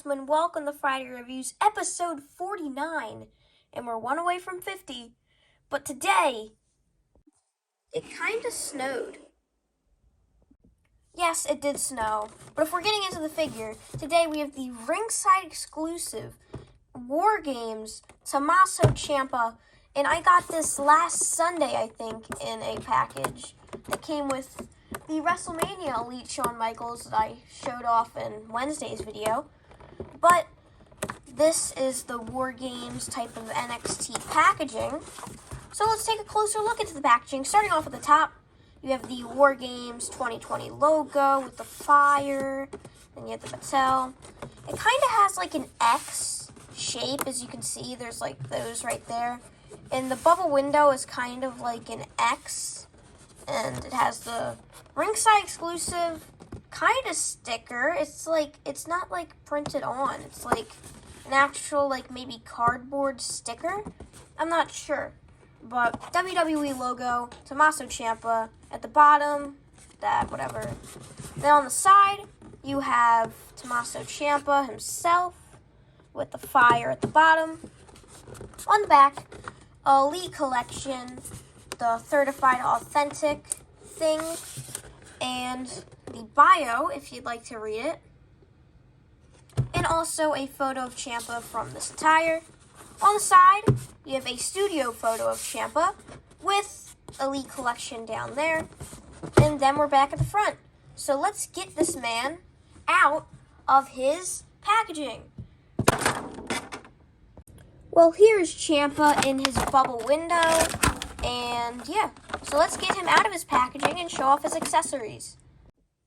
gentlemen, welcome to Friday Reviews, episode 49, and we're one away from 50, but today, it kind of snowed. Yes, it did snow, but if we're getting into the figure, today we have the Ringside exclusive War Games Tommaso Ciampa, and I got this last Sunday, I think, in a package that came with the WrestleMania Elite Shawn Michaels that I showed off in Wednesday's video. But this is the War Games type of NXT packaging. So let's take a closer look into the packaging. Starting off at the top, you have the War Games 2020 logo with the fire. Then you have the Mattel. It kind of has like an X shape, as you can see. There's like those right there. And the bubble window is kind of like an X. And it has the Ringside exclusive kind of sticker. It's like, it's not like printed on. It's like an actual like maybe cardboard sticker. I'm not sure. But WWE logo, Tommaso Ciampa at the bottom, that whatever. Then on the side, you have Tommaso Ciampa himself with the fire at the bottom. On the back, Elite Collection, the certified authentic thing, and the bio if you'd like to read it, and also a photo of Ciampa from this attire. On the side, you have a studio photo of Ciampa with Elite Collection down there, and then we're back at the front. So let's get this man out of his packaging. Well, here's Ciampa in his bubble window, and yeah, so let's get him out of his packaging and show off his accessories.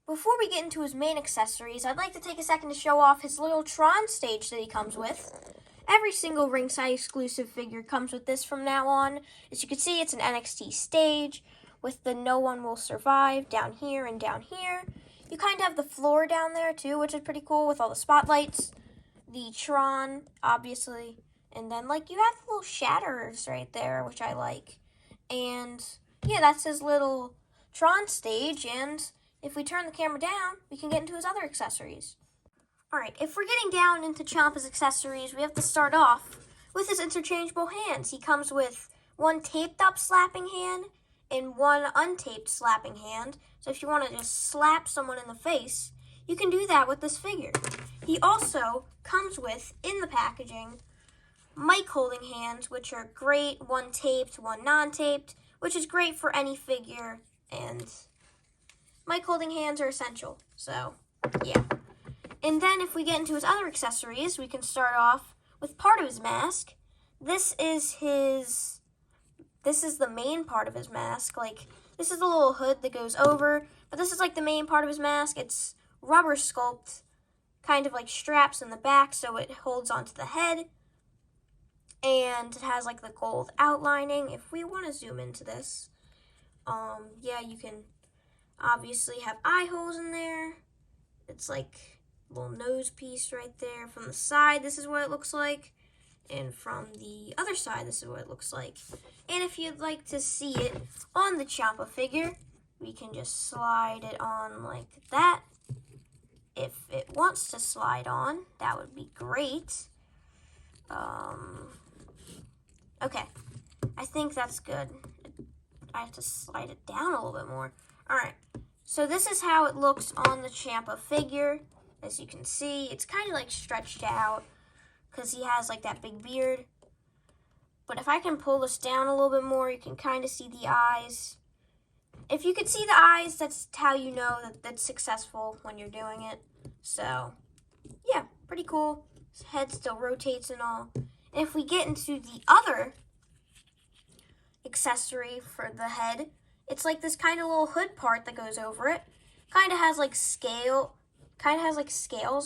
Before we get into his main accessories, I'd like to take a second to show off his little Tron stage that he comes with. Every single Ringside exclusive figure comes with this from now on. As you can see, it's an NXT stage with the No One Will Survive down here and down here. You kind of have the floor down there too, which is pretty cool with all the spotlights. The Tron, obviously. And then, like, you have the little shatterers right there, which I like. And, yeah, that's his little Tron stage. And if we turn the camera down, we can get into his other accessories. Alright, if we're getting down into Ciampa's accessories, we have to start off with his interchangeable hands. He comes with one taped-up slapping hand and one untaped slapping hand. So if you want to just slap someone in the face, you can do that with this figure. He also comes with, in the packaging, mic holding hands, which are great, one taped, one non-taped, which is great for any figure, and mic holding hands are essential, so yeah. And then if we get into his other accessories, we can start off with part of his mask. This is the main part of his mask, like, this is the little hood that goes over, but this is like the main part of his mask. It's rubber sculpt, kind of like straps in the back, so it holds onto the head. And it has like the gold outlining. If we want to zoom into this, yeah, you can obviously have eye holes in there. It's like a little nose piece right there. From the side, this is what it looks like. And from the other side, this is what it looks like. And if you'd like to see it on the Ciampa figure, we can just slide it on like that. If it wants to slide on, that would be great. Okay, I think that's good. I have to slide it down a little bit more. Alright, so this is how it looks on the Ciampa figure. As you can see, it's kind of like stretched out because he has like that big beard. But if I can pull this down a little bit more, you can kind of see the eyes. If you can see the eyes, that's how you know that that's successful when you're doing it. So, yeah, pretty cool. His head still rotates and all. And if we get into the other accessory for the head, it's like this kind of little hood part that goes over it. Kind of has like scales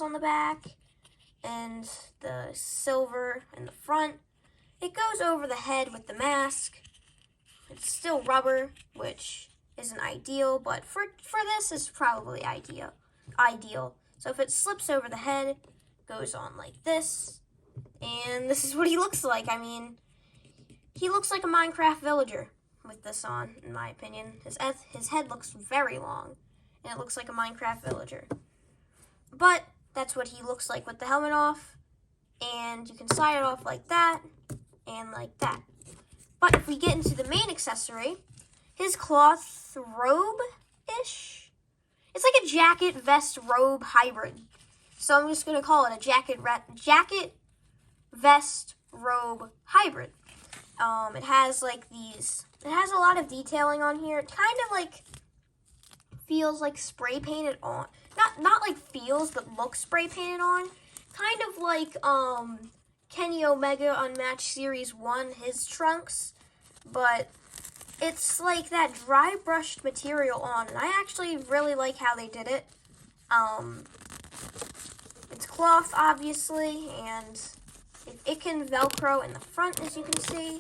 on the back, and the silver in the front. It goes over the head with the mask. It's still rubber, which isn't ideal, but for this it's probably ideal. So if it slips over the head, goes on like this. And this is what he looks like. I mean, he looks like a Minecraft villager with this on, in my opinion. His head looks very long, and it looks like a Minecraft villager. But that's what he looks like with the helmet off. And you can slide it off like that and like that. But if we get into the main accessory, his cloth robe-ish. It's like a jacket, vest, robe hybrid. So I'm just going to call it a jacket, vest, robe hybrid. It has like these, it has a lot of detailing on here. It kind of like feels like spray painted on. Not like feels, but looks spray painted on. Kind of like Kenny Omega Unmatched Series 1, his trunks. But it's like that dry brushed material on, and I actually really like how they did it. It's cloth, obviously, and it can Velcro in the front, as you can see,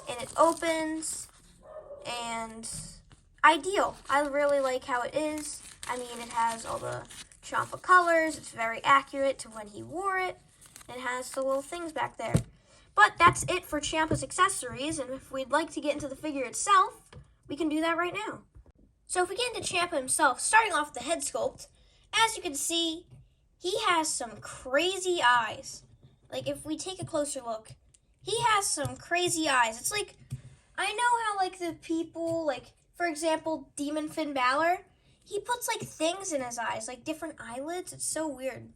and it opens, and ideal. I really like how it is. I mean, it has all the Ciampa colors. It's very accurate to when he wore it. It has the little things back there. But that's it for Ciampa's accessories, and if we'd like to get into the figure itself, we can do that right now. So if we get into Ciampa himself, starting off the head sculpt, as you can see, he has some crazy eyes. Like, if we take a closer look, he has some crazy eyes. It's like, I know how, like, the people, like, for example, Demon Finn Balor, he puts, like, things in his eyes, like different eyelids. It's so weird.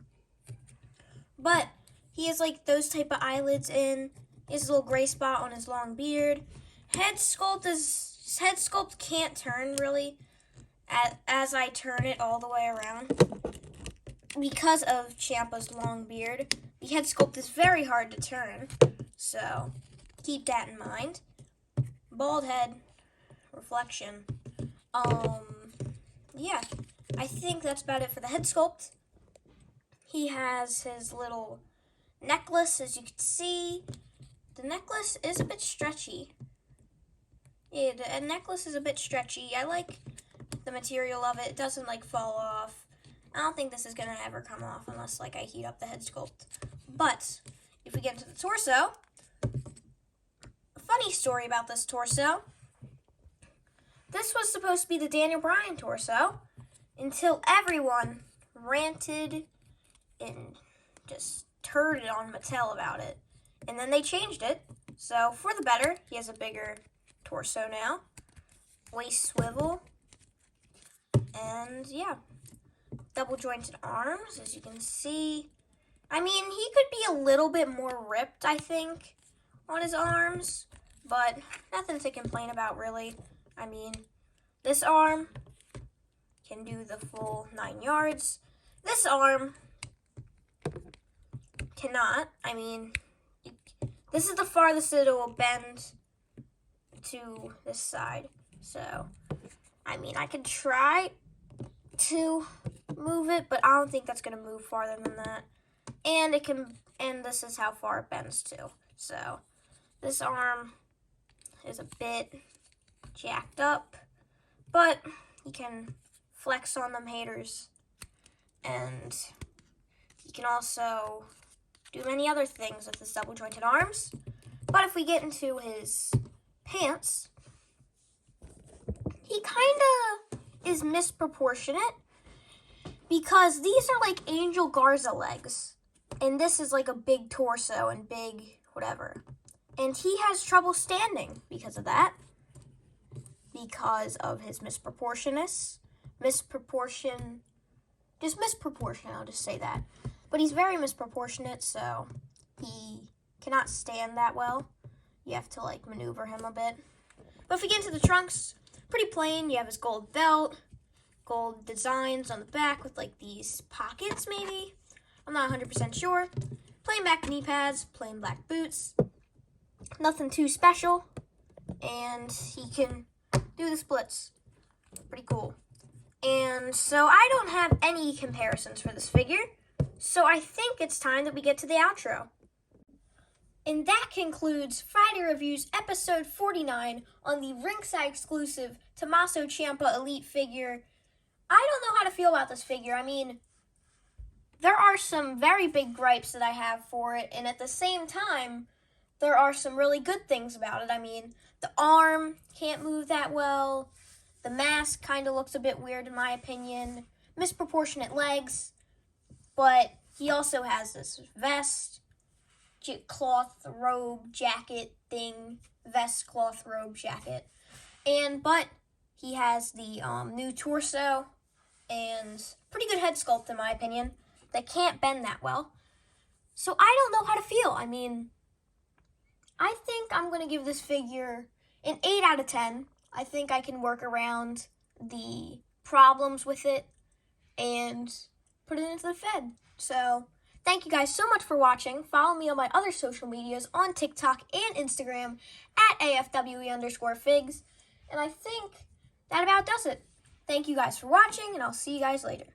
But he has, like, those type of eyelids in. He has a little gray spot on his long beard. Head sculpt can't turn, really, as I turn it all the way around. Because of Ciampa's long beard, the head sculpt is very hard to turn. So, keep that in mind. Bald head, reflection. Yeah, I think that's about it for the head sculpt. He has his little necklace, as you can see. The necklace is a bit stretchy. Yeah, the necklace is a bit stretchy. I like the material of it. It doesn't, like, fall off. I don't think this is going to ever come off unless, like, I heat up the head sculpt. But if we get into the torso, a funny story about this torso. This was supposed to be the Daniel Bryan torso until everyone ranted and just turded on Mattel about it. And then they changed it. So for the better, he has a bigger torso now. Waist swivel. And yeah, double jointed arms, as you can see. I mean, he could be a little bit more ripped, I think, on his arms. But nothing to complain about, really. I mean, this arm can do the full 9 yards. This arm cannot. I mean, this is the farthest it will bend to this side. So, I mean, I could try to move it, but I don't think that's going to move farther than that. And it can, and this is how far it bends to. So, this arm is a bit jacked up, but you can flex on them haters. And you can also do many other things with his double jointed arms. But if we get into his pants, he kind of is misproportionate because these are like Angel Garza legs. And this is like a big torso and big whatever. And he has trouble standing because of that. Because of his misproportionness. Just misproportionate, I'll just say that. But he's very misproportionate, so he cannot stand that well. You have to, like, maneuver him a bit. But if we get into the trunks, pretty plain. You have his gold belt, gold designs on the back with, like, these pockets, maybe. I'm not 100% sure. Plain back knee pads, plain black boots. Nothing too special. And he can do the splits. Pretty cool. And so I don't have any comparisons for this figure. So I think it's time that we get to the outro. And that concludes Friday Reviews episode 49 on the Ringside exclusive Tommaso Ciampa Elite figure. I don't know how to feel about this figure. I mean, there are some very big gripes that I have for it, and at the same time, there are some really good things about it. I mean, the arm can't move that well. The mask kind of looks a bit weird in my opinion. Misproportionate legs. But he also has this vest, cloth robe jacket thing, vest, cloth robe jacket, but he has the new torso and pretty good head sculpt in my opinion. They can't bend that well, so I don't know how to feel. I mean, I think I'm gonna give this figure an 8 out of 10. I think I can work around the problems with it and put it into the Fed. So thank you guys so much for watching. Follow me on my other social medias on TikTok and Instagram at AFWE_figs. And I think that about does it. Thank you guys for watching, and I'll see you guys later.